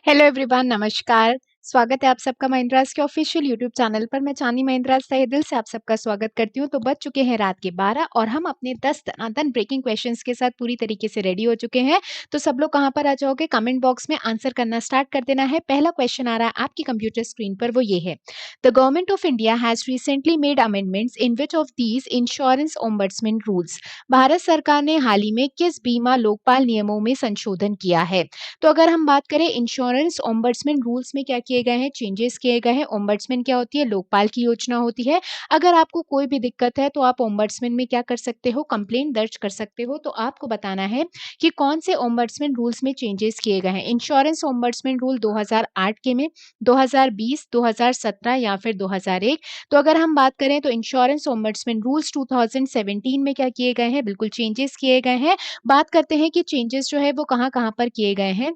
Hello everyone, नमस्कार। स्वागत है आप सबका महिंद्रास के ऑफिशियल यूट्यूब चैनल पर। मैं चांदी महिंद्रास तहे दिल से आप सबका स्वागत करती हूँ। तो बज चुके हैं रात के 12 और हम अपने 10 दनादन ब्रेकिंग क्वेश्चंस के साथ पूरी तरीके से रेडी हो चुके हैं। तो सब लोग कहाँ पर आ जाओगे? कमेंट बॉक्स में आंसर करना स्टार्ट कर देना है। पहला क्वेश्चन आ रहा है आपकी कंप्यूटर स्क्रीन पर, वो ये है। The government of India has recently made amendments in which of these insurance ombudsman rules. Bharat सरकार ने हाल ही में किस बीमा लोकपाल नियमों में संशोधन किया है? तो अगर हम बात करें इंश्योरेंस ओम्बड्समैन रूल्स में क्या किए गए हैं, चेंजेस किए गए हैं। ओम्बड्समैन क्या होती है? लोकपाल की योजना होती है। अगर आपको कोई भी दिक्कत है तो आप ओम्बड्समैन में क्या कर सकते हो? कंप्लेंट दर्ज कर सकते हो। तो आपको बताना है कि कौन से ओम्बड्समैन रूल्स में चेंजेस किए गए हैं। इंश्योरेंस ओम्बड्समैन रूल 2008 के में, 2020, 2017 या फिर 2001। तो अगर हम बात करें तो इंश्योरेंस ओम्बड्समैन रूल्स 2017 में क्या किए गए हैं? बिल्कुल चेंजेस किए गए हैं। बात करते हैं कि चेंजेस जो है वो कहाँ-कहाँ पर किए गए हैं।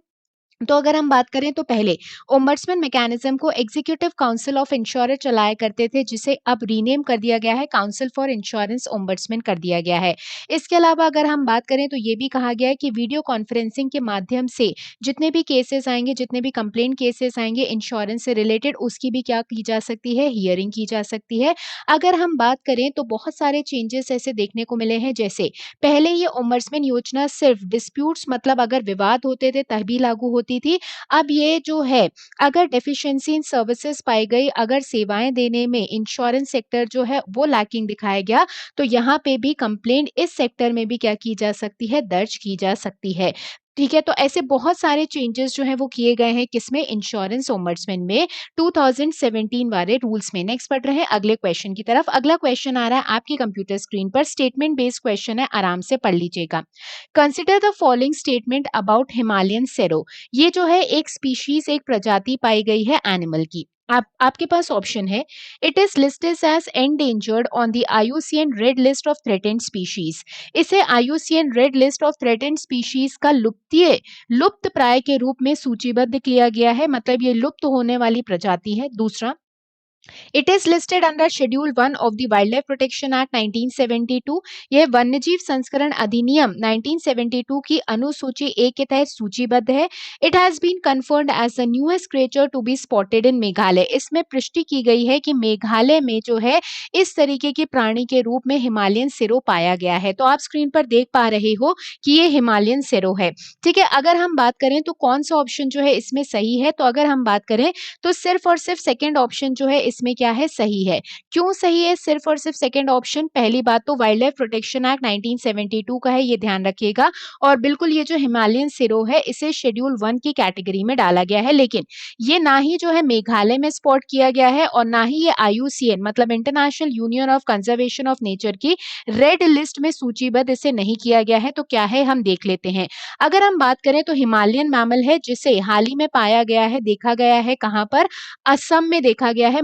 तो अगर हम बात करें तो पहले ओम्बड्समैन मैकेनिज्म को एग्जीक्यूटिव काउंसिल ऑफ इंश्योरेंस चलाया करते थे, जिसे अब रीनेम कर दिया गया है, काउंसिल फॉर इंश्योरेंस ओम्बड्समैन कर दिया गया है। इसके अलावा अगर हम बात करें तो ये भी कहा गया है कि वीडियो कॉन्फ्रेंसिंग के माध्यम से जितने भी केसेस आएंगे, जितने भी कंप्लेंट केसेस आएंगे इंश्योरेंस से रिलेटेड, उसकी भी क्या की जा सकती है? हियरिंग की जा सकती है। अगर हम बात करें तो बहुत सारे चेंजेस ऐसे देखने को मिले हैं, जैसे पहले ये ओम्बड्समैन योजना सिर्फ डिस्प्यूट्स मतलब अगर विवाद होते थे तभी लागू होती थी। अब ये जो है, अगर डेफिशिएंसी इन सर्विसेज पाई गई, अगर सेवाएं देने में इंश्योरेंस सेक्टर जो है वो लैकिंग दिखाया गया, तो यहाँ पे भी कंप्लेंट इस सेक्टर में भी क्या की जा सकती है? दर्ज की जा सकती है। ठीक है, तो ऐसे बहुत सारे चेंजेस जो हैं वो किए गए हैं किसमें? इंश्योरेंस ओम्बड्समैन में 2017 वाले रूल्स में। नेक्स्ट पढ़ रहे हैं अगले क्वेश्चन की तरफ। अगला क्वेश्चन आ रहा है आपकी कंप्यूटर स्क्रीन पर। स्टेटमेंट बेस्ड क्वेश्चन है, आराम से पढ़ लीजिएगा। Consider the following statement about Himalayan serow. ये जो है एक स्पीशीज, एक प्रजाति पाई गई है एनिमल की। आपके पास ऑप्शन है। It is listed as endangered on the IUCN red list of threatened species. इसे IUCN red list of threatened species का लुप्त प्राय के रूप में सूचीबद्ध किया गया है, मतलब ये लुप्त होने वाली प्रजाति है। दूसरा, it is listed under schedule 1 of the wild life protection act 1972। यह वन्यजीव संस्करण अधिनियम 1972 की अनुसूची ए के तहत सूचीबद्ध है। It has been confirmed as the newest creature to be spotted in Meghalaya. इसमें पुष्टि की गई है कि मेघालय में जो है इस तरीके के प्राणी के रूप में हिमालयन सिरो पाया गया है। तो आप स्क्रीन पर देख पा रहे हो कि ये हिमालयन सिरो है। ठीक है, अगर हम बात करें तो कौन सा ऑप्शन जो है इसमें सही है, तो अगर हम बात करें तो सिर्फ और सिर्फ सेकंड ऑप्शन जो है इसमें क्या है? सही है। क्यों सही है सिर्फ और सिर्फ सेकंड ऑप्शन? पहली बात तो वाइल्ड लाइफ प्रोटेक्शन एक्ट 1972 का है, ये ध्यान रखिएगा। और बिल्कुल ये जो हिमालयन सिरो है इसे शेड्यूल 1 की कैटेगरी में डाला गया है, लेकिन ये ना ही जो है मेघालय में स्पॉट किया गया है और ना ही ये आईयूसीएन मतलब international union of conservation of nature की रेड लिस्ट में सूचीबद्ध इसे नहीं किया गया है। तो क्या है, हम देख लेते हैं। अगर हम बात करें तो हिमालयन मैमल है, जिसे हाल ही में पाया गया है, देखा गया है कहाँ पर? असम में देखा गया है।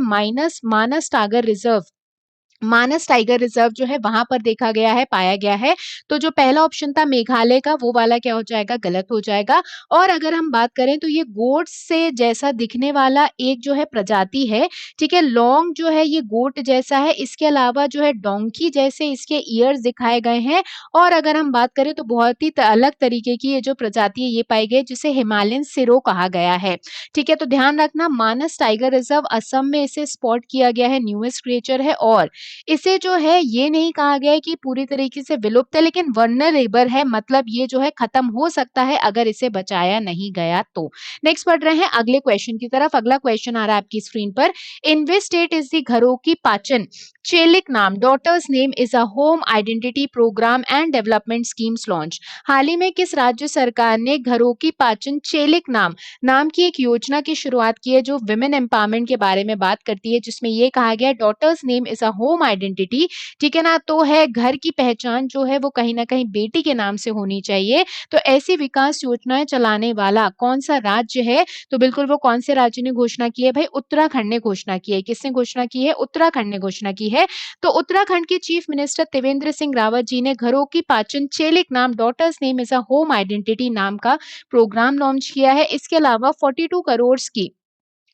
मानस टाइगर रिजर्व जो है वहां पर देखा गया है, पाया गया है। तो जो पहला ऑप्शन था मेघालय का, वो वाला क्या हो जाएगा? गलत हो जाएगा। और अगर हम बात करें तो ये गोट से जैसा दिखने वाला एक जो है प्रजाति है, ठीक है, लॉन्ग जो है ये गोट जैसा है। इसके अलावा जो है डोंकी जैसे इसके ईयर्स दिखाए गए हैं। और अगर हम बात करें तो बहुत ही अलग तरीके की ये जो प्रजाति है ये पाई गई, जिसे हिमालयन सिरो कहा गया है। ठीक है, तो ध्यान रखना, मानस टाइगर रिजर्व असम में इसे स्पॉट किया गया है, न्यूएस्ट क्रिएचर है। और इसे जो है ये नहीं कहा गया है कि पूरी तरीके से विलुप्त है, लेकिन वल्नरेबल है, मतलब ये जो है खत्म हो सकता है अगर इसे बचाया नहीं गया तो। नेक्स्ट पढ़ रहे हैं अगले क्वेश्चन की तरफ। अगला क्वेश्चन आ रहा है आपकी स्क्रीन पर। In which state is the घरों की पाचन चेलिक नाम daughters name is a home identity program and development schemes launch. हाल ही में किस राज्य सरकार ने घरों की पाचन चेलिक नाम की एक योजना की शुरुआत की है, जो विमेन एम्पावरमेंट के बारे में बात करती है, जिसमें ये कहा गया है daughter's name is a home identity. ठीक है ना, तो है घर की पहचान जो है वो कहीं ना कहीं बेटी के नाम से होनी चाहिए। तो ऐसी विकास योजनाएं चलाने वाला कौन सा राज्य है? तो बिल्कुल वो कौन से राज्य ने घोषणा की है भाई? उत्तराखंड ने घोषणा की है। किसने घोषणा की है? उत्तराखंड ने घोषणा की है। तो उत्तराखंड के चीफ मिनिस्टर त्रिवेंद्र सिंह रावत जी ने घरों की पाचन चेलिक नाम daughters name is a home identity नाम का प्रोग्राम लॉन्च किया है। इसके अलावा 42 करोड़ की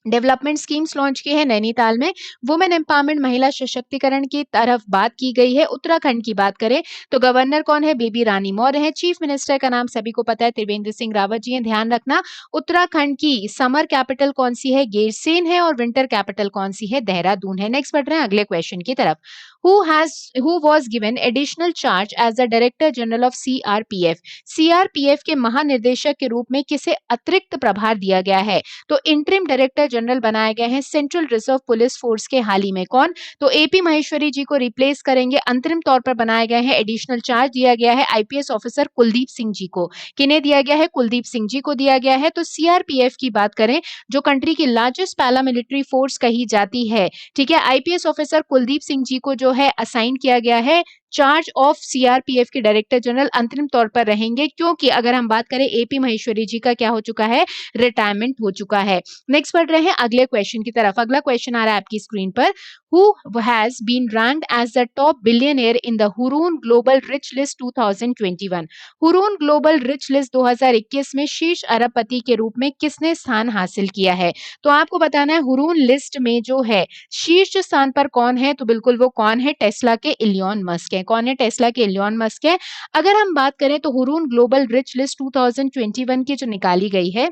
डेवलपमेंट स्कीम्स लॉन्च की है नैनीताल में। वुमेन एम्पावरमेंट, महिला सशक्तिकरण की तरफ बात की गई है। उत्तराखंड की बात करें तो गवर्नर कौन है? बेबी रानी मौर्य है। चीफ मिनिस्टर का नाम सभी को पता है, त्रिवेंद्र सिंह रावत जी हैं। ध्यान रखना, उत्तराखंड की समर कैपिटल कौन सी है? गैरसेन है। और विंटर कैपिटल कौन सी है? देहरादून है। नेक्स्ट बढ़ रहे हैं अगले क्वेश्चन की तरफ। Who was given additional charge as the Director General of CRPF? CRPF के महानिदेशक के रूप में किसे अतिरिक्त प्रभार दिया गया है? तो इंटरिम डायरेक्टर जनरल बनाए गए हैं सेंट्रल रिजर्व पुलिस फोर्स के। हाल ही में कौन? तो एपी महेश्वरी जी को रिप्लेस करेंगे। अंतरिम तौर पर बनाए गए हैं। एडिशनल चार्ज दिया गया है आईपीएस ऑफिसर कुलदीप सिंह जी को। किन्हें दिया गया है? कुलदीप सिंह जी को दिया गया है। तो सीआरपीएफ की बात करें, जो कंट्री की लार्जेस्ट पैरामिलिट्री फोर्स कही जाती है, ठीक है, आईपीएस ऑफिसर कुलदीप सिंह जी को जो है असाइन किया गया है चार्ज ऑफ सीआरपीएफ के डायरेक्टर जनरल अंतरिम तौर पर रहेंगे, क्योंकि अगर हम बात करें एपी महेश्वरी जी का क्या हो चुका है? रिटायरमेंट हो चुका है। नेक्स्ट पढ़ रहे हैं अगले क्वेश्चन की तरफ। अगला क्वेश्चन आ रहा है आपकी स्क्रीन पर। Who has been ranked as the top billionaire in the Hurun global rich list 2021? Hurun global rich list 2021 में शीर्ष अरबपति के रूप में किसने स्थान हासिल किया है? तो आपको बताना है हुरून लिस्ट में जो है शीर्ष स्थान पर कौन है? तो बिल्कुल वो कौन है? टेस्ला के इलियॉन मस्क है। कौन है? टेस्ला के इलियॉन मस्क है। अगर हम बात करें तो हुरून ग्लोबल रिच लिस्ट 2021 की जो निकाली गई है,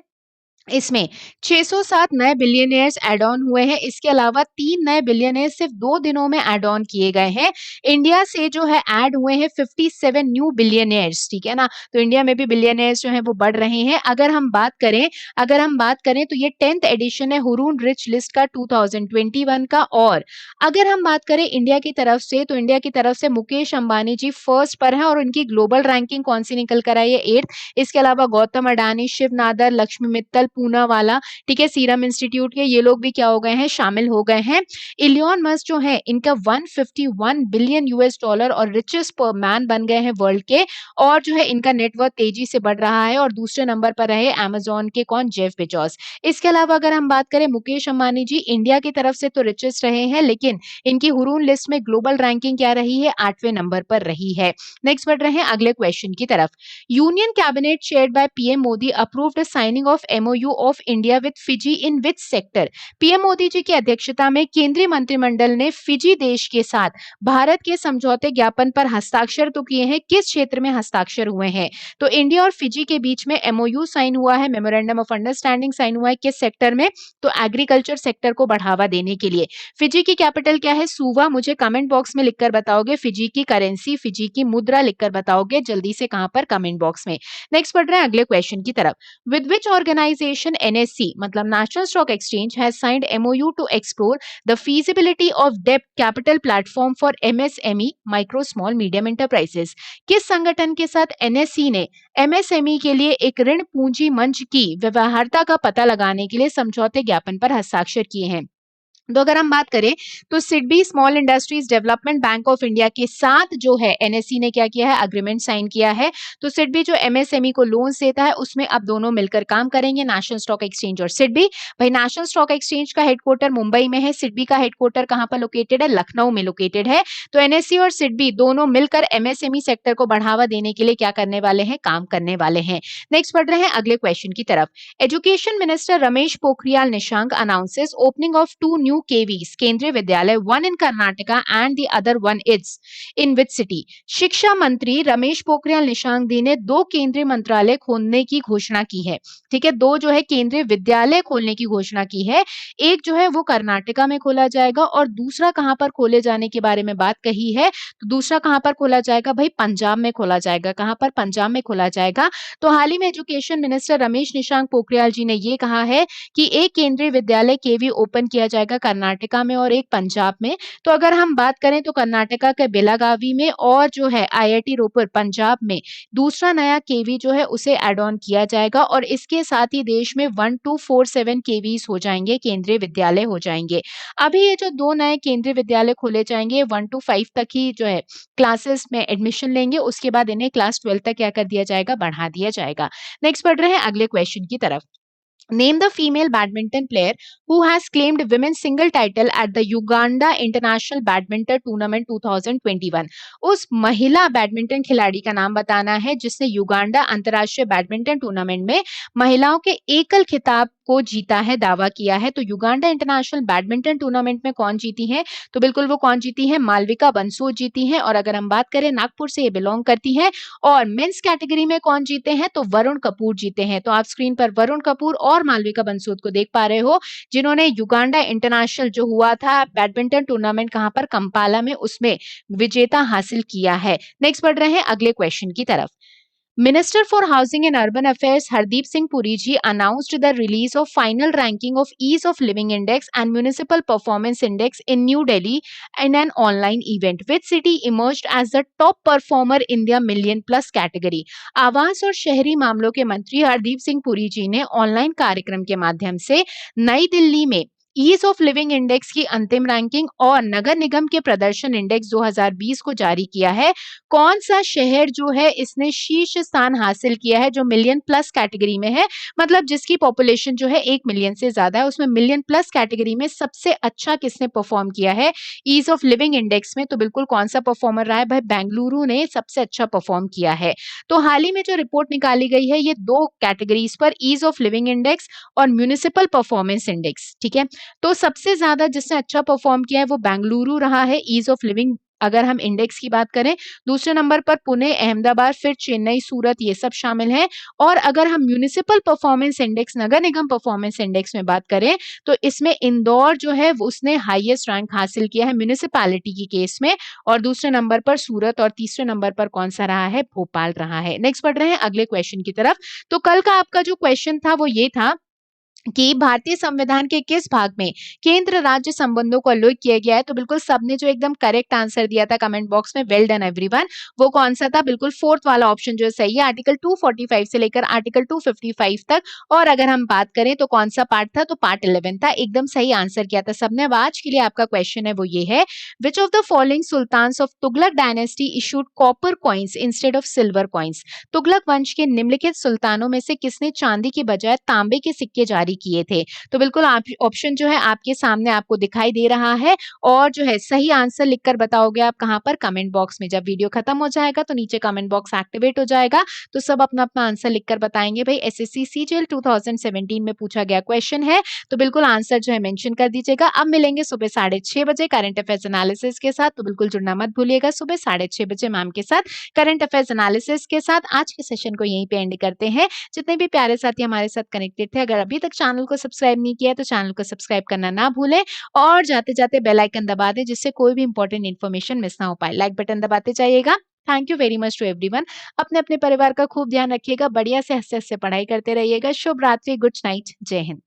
इसमें 607 नए बिलियनियर्स ऐड ऑन हुए हैं। इसके अलावा 3 नए बिलियनियर्स सिर्फ 2 दिनों में ऐड ऑन किए गए हैं। इंडिया से जो है ऐड हुए हैं 57 न्यू बिलियनियर्स, ठीक है ना? तो इंडिया में भी बिलियनियर्स जो हैं वो बढ़ रहे हैं। अगर हम बात करें तो ये 10th एडिशन है हुरून रिच लिस्ट का 2021 का। और अगर हम बात करें इंडिया की तरफ से, तो इंडिया की तरफ से मुकेश अंबानी जी फर्स्ट पर हैं और उनकी ग्लोबल रैंकिंग कौन सी निकल कर आई है? 8th। इसके अलावा गौतम अडानी, शिव नादर, लक्ष्मी मित्तल, पूनावाला, ठीक है, सीरम इंस्टीट्यूट के, ये लोग भी क्या हो गए हैं? शामिल हो गए हैं। इलियॉन मस्क जो है इनका 151 बिलियन यूएस डॉलर और रिचेस्ट पर मैन बन गए हैं वर्ल्ड के। और जो है इनका नेटवर्थ तेजी से बढ़ रहा है। और दूसरे नंबर पर रहे अमेजॉन के कौन? Jeff Bezos. इसके अलावा अगर हम बात करें मुकेश अंबानी जी इंडिया की तरफ से तो रिचेस्ट रहे हैं, लेकिन इनकी हुरून लिस्ट में ग्लोबल रैंकिंग क्या रही है? 8वें नंबर पर रही है। नेक्स्ट बढ़ रहे हैं अगले क्वेश्चन की तरफ। Union Cabinet chaired by PM Modi approved the signing of MOU of India with Fiji in which sector? PM Modi ji की अध्यक्षता में केंद्रीय मंत्रिमंडल ने फिजी देश के साथ भारत के समझौते ज्ञापन पर हस्ताक्षर तो किए हैं। किस क्षेत्र में हस्ताक्षर हुए हैं? तो इंडिया और फिजी के बीच में MOU साइन हुआ है, मेमोरेंडम ऑफ अंडरस्टैंडिंग साइन हुआ है। किस सेक्टर में? तो एग्रीकल्चर सेक्टर को बढ़ावा देने के लिए। फिजी की कैपिटल क्या है? सुवा। मुझे कमेंट बॉक्स में लिखकर बताओगे। फिजी की करेंसी, फिजी की मुद्रा लिखकर बताओगे जल्दी से, कहां पर? कमेंट बॉक्स में। नेक्स्ट पढ़ रहे हैं अगले क्वेश्चन की तरफ। विद विच ऑर्गेनाइजेशन एनएससी मतलब national stock exchange has signed MOU to explore the feasibility of डेब्ट capital platform for MSME micro small medium enterprises? किस संगठन के साथ एनएससी ने MSME के लिए एक ऋण पूंजी मंच की व्यवहार्यता का पता लगाने के लिए समझौते ज्ञापन पर हस्ताक्षर किए हैं? तो अगर हम बात करें तो SIDBI small industries development bank of India के साथ जो है एनएससी ने क्या किया है? अग्रीमेंट साइन किया है। तो सिडबी जो एमएसएमई को लोन्स देता है उसमें अब दोनों मिलकर काम करेंगे, नेशनल स्टॉक एक्सचेंज और सिडबी। भाई नेशनल स्टॉक एक्सचेंज का हेडक्वार्टर मुंबई में है, सिडबी का हेडक्वार्टर कहां पर लोकेटेड है? लखनऊ में लोकेटेड है। तो एनएससी और सिडबी दोनों मिलकर एमएसएमई सेक्टर को बढ़ावा देने के लिए क्या करने वाले हैं? काम करने वाले हैं। नेक्स्ट बढ़ रहे हैं अगले क्वेश्चन की तरफ। Education minister Ramesh Pokhriyal Nishank announces opening of 2 new KVs केंद्रीय विद्यालय, one in Karnataka and the other one is in which city? शिक्षा मंत्री रमेश पोखरियाल निशंक जी ने 2 केंद्रीय मंत्रालय खोलने की घोषणा की है, ठीक है, 2 जो है केंद्रीय विद्यालय खोलने की घोषणा की है। एक जो है वो कर्नाटका में खोला जाएगा और दूसरा कहां पर खोले जाने के बारे में बात कही है, तो दूसरा कहां पर खोला जाएगा? भाई पंजाब में खोला जाएगा। कहां पर? पंजाब में खोला जाएगा। तो हाल ही में एजुकेशन मिनिस्टर रमेश निशंक पोखरियाल जी ने ये कहा है कि एक केंद्रीय विद्यालय केवी ओपन किया जाएगा कर्नाटका में और एक पंजाब में। तो अगर हम बात करें तो कर्नाटका के बेलागावी में और जो है आईआईटी रोपर पंजाब में दूसरा नया केवी जो है उसे ऐड ऑन किया जाएगा। और इसके साथ ही देश में 1247 केवीज हो जाएंगे, केंद्रीय विद्यालय हो जाएंगे। अभी ये जो 2 नए केंद्रीय विद्यालय खोले जाएंगे 1 to 5 तक ही जो है क्लासेस में एडमिशन लेंगे, उसके बाद इन्हें क्लास 12 तक क्या कर दिया जाएगा? बढ़ा दिया जाएगा। नेक्स्ट पढ़ रहे हैं अगले क्वेश्चन की तरफ। Name the female badminton player who has claimed women's single title at the Uganda International Badminton Tournament 2021। उस महिला बैडमिंटन खिलाड़ी का नाम बताना है जिसने युगांडा अंतर्राष्ट्रीय बैडमिंटन टूर्नामेंट में महिलाओं के एकल खिताब को जीता है, दावा किया है। तो युगांडा इंटरनेशनल बैडमिंटन टूर्नामेंट में कौन जीती हैं? तो बिल्कुल वो कौन जीती हैं? मालविका बंसोड जीती हैं। और अगर हम बात करें, नागपुर से ये बिलोंग करती हैं। और मेंस कैटेगरी में कौन जीते हैं? तो वरुण कपूर जीते हैं। तो आप स्क्रीन पर वरुण कपूर और मालविका बंसोड को देख पा रहे हो, जिन्होंने युगांडा इंटरनेशनल जो हुआ था बैडमिंटन टूर्नामेंट कहां पर, कंपाला में, उसमें विजेता हासिल किया है। नेक्स्ट बढ़ रहे हैं अगले क्वेश्चन की तरफ। Minister for Housing and Urban Affairs Hardeep Singh Puri ji announced the release of final ranking of Ease of Living Index and Municipal Performance Index in New Delhi in an online event. Which city emerged as the top performer in their million plus category? आवास और शहरी मामलों के मंत्री हरदीप सिंह पुरी जी ने online कार्यक्रम के माध्यम से नई दिल्ली में ईज ऑफ लिविंग इंडेक्स की अंतिम रैंकिंग और नगर निगम के प्रदर्शन इंडेक्स 2020 को जारी किया है। कौन सा शहर जो है इसने शीर्ष स्थान हासिल किया है, जो मिलियन प्लस कैटेगरी में है, मतलब जिसकी पॉपुलेशन जो है 1 मिलियन से ज्यादा है, उसमें मिलियन प्लस कैटेगरी में सबसे अच्छा किसने परफॉर्म किया है ईज ऑफ लिविंग इंडेक्स में? तो बिल्कुल कौन सा परफॉर्मर रहा है भाई? बेंगलुरु ने सबसे अच्छा परफॉर्म किया है। तो हाल ही में जो रिपोर्ट निकाली गई है, ये 2 कैटेगरीज पर, ईज ऑफ लिविंग इंडेक्स और म्यूनिसिपल परफॉर्मेंस इंडेक्स, ठीक है। तो सबसे ज्यादा जिसने अच्छा परफॉर्म किया है वो बेंगलुरु रहा है ईज ऑफ लिविंग, अगर हम इंडेक्स की बात करें। दूसरे नंबर पर पुणे, अहमदाबाद, फिर चेन्नई, सूरत, ये सब शामिल हैं। और अगर हम म्यूनिसिपल परफॉर्मेंस इंडेक्स, नगर निगम परफॉर्मेंस इंडेक्स में बात करें, तो इसमें इंदौर जो है उसने हाईएस्ट रैंक हासिल किया है म्यूनिसिपैलिटी की केस में। और दूसरे नंबर पर सूरत और तीसरे नंबर पर कौन सा रहा है? भोपाल रहा है। नेक्स्ट बढ़ रहे हैं अगले क्वेश्चन की तरफ। तो कल का आपका जो क्वेश्चन था वो ये था कि भारतीय संविधान के किस भाग में केंद्र राज्य संबंधों को उल्लेख किया गया है? तो बिल्कुल सबने जो एकदम करेक्ट आंसर दिया था कमेंट बॉक्स में, वेल डन एवरीवन। वो कौन सा था? बिल्कुल फोर्थ वाला ऑप्शन जो सही है, आर्टिकल 245 से लेकर आर्टिकल 255 तक। और अगर हम बात करें तो कौन सा पार्ट था? तो पार्ट 11 था। एकदम सही आंसर किया था सबने। अब आज के लिए आपका क्वेश्चन है वो ये है, which of the following sultans of Tughlaq dynasty issued copper coins instead of silver coins? Tughlaq वंश के निम्नलिखित सुल्तानों में से किसने चांदी की बजाय तांबे के सिक्के जारी किए थे? तो बिल्कुल आप ऑप्शन जो है आपके सामने आपको दिखाई दे रहा है। और जो है सही आंसर लिखकर बताओगे आप कहां पर? कमेंट बॉक्स में। जब वीडियो खत्म हो जाएगा तो नीचे कमेंट बॉक्स एक्टिवेट हो जाएगा, तो सब अपना अपना आंसर लिखकर बताएंगे। भाई एसएससी सीजीएल 2017 में पूछा गया क्वेश्चन है, तो बिल्कुल आंसर जो है मेंशन कर दीजिएगा। अब मिलेंगे सुबह 6:30 बजे करंट अफेयर्स एनालिसिस के साथ, तो बिल्कुल जुड़ना मत भूलिएगा सुबह 6:30 बजे मैम के साथ करंट अफेयर्स एनालिसिस के साथ। आज के सेशन को यहीं पे एंड करते हैं। जितने भी प्यारे साथी हमारे साथ कनेक्टेड थे, अगर अभी तक चैनल को सब्सक्राइब नहीं किया है तो चैनल को सब्सक्राइब करना ना भूलें। और जाते जाते बेल आइकन दबा दें, जिससे कोई भी इंपॉर्टेंट इन्फॉर्मेशन मिस ना हो पाए। लाइक बटन दबाते जाइएगा। Thank you very much to everyone. अपने अपने परिवार का खूब ध्यान रखिएगा, बढ़िया से हंसते हंसते पढ़ाई करते रहिएगा। शुभ रात्रि, गुड नाइट, जय हिंद।